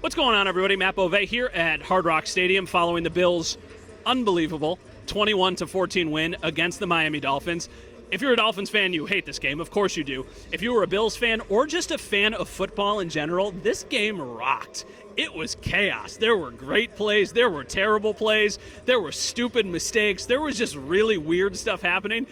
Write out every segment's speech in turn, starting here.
What's going on, everybody? Matt Bove here at Hard Rock Stadium following the Bills' unbelievable 21-14 win against the Miami Dolphins. If you're a Dolphins fan, you hate this game. Of course you do. If you were a Bills fan or just a fan of football in general, this game rocked. It was chaos. There were great plays. There were terrible plays. There were stupid mistakes. There was just really weird stuff happening.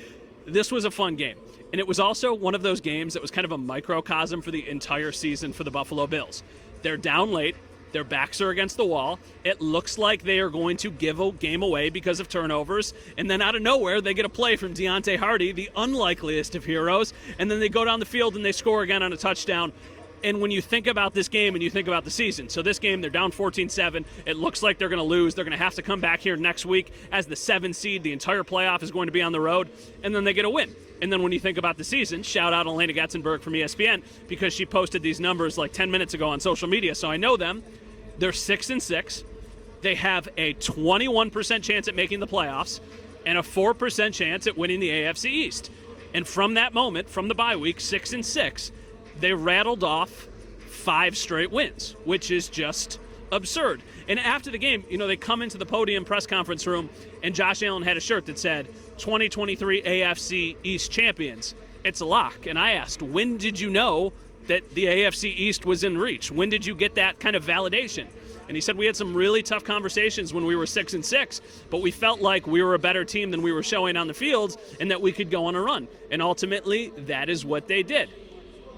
This was a fun game. And it was also one of those games that was kind of a microcosm for the entire season for the Buffalo Bills. They're down late. Their backs are against the wall. It looks like they are going to give a game away because of turnovers. And then out of nowhere, they get a play from Deontay Hardy, the unlikeliest of heroes. And then they go down the field and they score again on a touchdown. And when you think about this game and you think about the season, so this game, they're down 14-7. It looks like they're going to lose. They're going to have to come back here next week as the 7th seed. The entire playoff is going to be on the road. And then they get a win. And then when you think about the season, shout out Elena Getzenberg from ESPN because she posted these numbers like 10 minutes ago on social media, so I know them. They're 6-6. They have a 21% chance at making the playoffs and a 4% chance at winning the AFC East. And from that moment, from the bye week, 6-6, they rattled off 5 straight wins, which is just absurd. And after the game, they come into the podium press conference room, and Josh Allen had a shirt that said, 2023 AFC East champions. It's a lock. And I asked, when did you know that the AFC East was in reach? When did you get that kind of validation? And he said we had some really tough conversations when we were 6-6, but we felt like we were a better team than we were showing on the fields and that we could go on a run. And ultimately, that is what they did.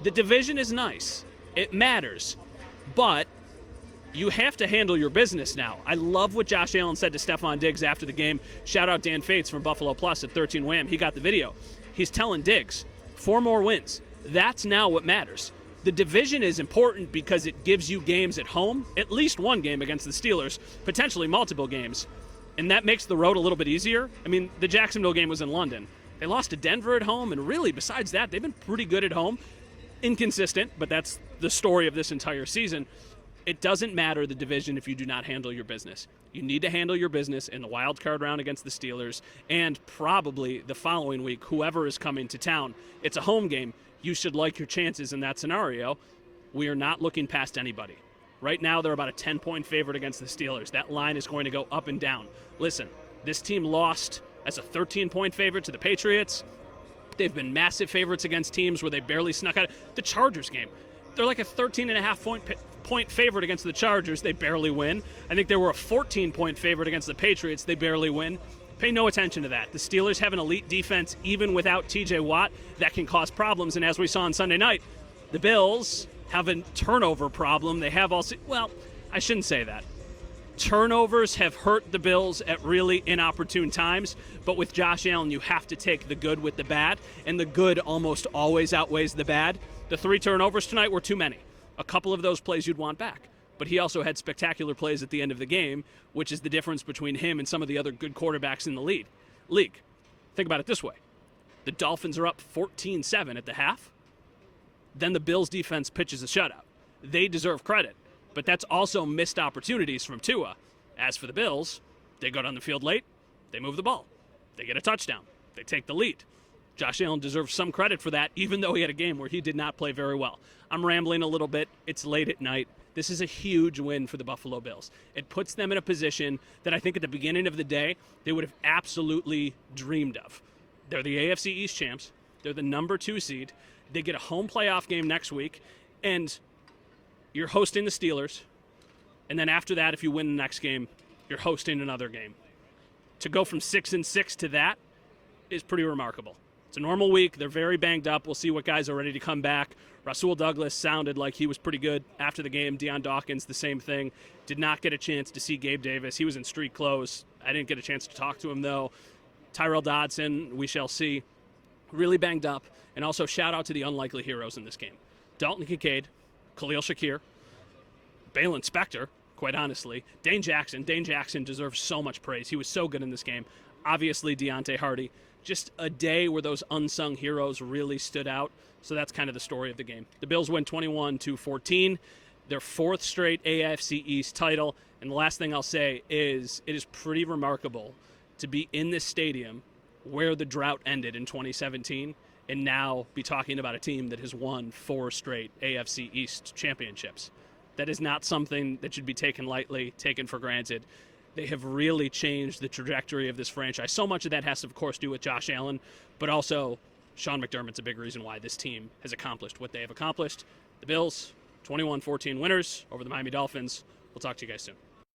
The division is nice. It matters. But you have to handle your business now. I love what Josh Allen said to Stephon Diggs after the game. Shout out Dan Fates from Buffalo Plus at 13 Wham. He got the video. He's telling Diggs, 4 more wins. That's now what matters. The division is important because it gives you games at home, at least one game against the Steelers, potentially multiple games, and that makes the road a little bit easier. I mean, the Jacksonville game was in London. They lost to Denver at home, and really, besides that, they've been pretty good at home. Inconsistent, but that's the story of this entire season. It doesn't matter the division if you do not handle your business. You need to handle your business in the wild card round against the Steelers and probably the following week, whoever is coming to town. It's a home game. You should like your chances in that scenario. We are not looking past anybody. Right now, they're about a 10-point favorite against the Steelers. That line is going to go up and down. Listen, this team lost as a 13-point favorite to the Patriots. They've been massive favorites against teams where they barely snuck out. The Chargers game, they're like a 13.5-point favorite against the Chargers. They barely win. I think they were a 14-point favorite against the Patriots. They barely win. Pay no attention to that. The Steelers have an elite defense even without T.J. Watt that can cause problems. And as we saw on Sunday night, the Bills have a turnover problem. They have also, well, I shouldn't say that. Turnovers have hurt the Bills at really inopportune times, but with Josh Allen, you have to take the good with the bad, and the good almost always outweighs the bad. The 3 turnovers tonight were too many. A couple of those plays you'd want back. But he also had spectacular plays at the end of the game, which is the difference between him and some of the other good quarterbacks in the league. Think about it this way. The Dolphins are up 14-7 at the half. Then the Bills' defense pitches a shutout. They deserve credit, but that's also missed opportunities from Tua. As for the Bills, they go down the field late. They move the ball. They get a touchdown. They take the lead. Josh Allen deserves some credit for that, even though he had a game where he did not play very well. I'm rambling a little bit. It's late at night. This is a huge win for the Buffalo Bills. It puts them in a position that I think at the beginning of the day they would have absolutely dreamed of. They're the AFC East champs. They're the number 2 seed. They get a home playoff game next week, and you're hosting the Steelers. And then after that, if you win the next game, you're hosting another game. To go from 6-6 to that is pretty remarkable. It's a normal week. They're very banged up. We'll see what guys are ready to come back. Rasul Douglas sounded like he was pretty good after the game. Deion Dawkins, the same thing. Did not get a chance to see Gabe Davis. He was in street clothes. I didn't get a chance to talk to him, though. Tyrell Dodson, we shall see. Really banged up. And also shout out to the unlikely heroes in this game. Dalton Kincaid, Khalil Shakir, Balin Spector, quite honestly. Dane Jackson. Dane Jackson deserves so much praise. He was so good in this game. Obviously, Deontay Hardy. Just a day where those unsung heroes really stood out. So that's kind of the story of the game. The Bills win 21-14. Their 4th straight AFC East title. And the last thing I'll say is it is pretty remarkable to be in this stadium where the drought ended in 2017 and now be talking about a team that has won 4 straight AFC East championships. That is not something that should be taken lightly, taken for granted. They have really changed the trajectory of this franchise. So much of that has to, of course, do with Josh Allen, but also Sean McDermott's a big reason why this team has accomplished what they have accomplished. The Bills, 21-14 winners over the Miami Dolphins. We'll talk to you guys soon.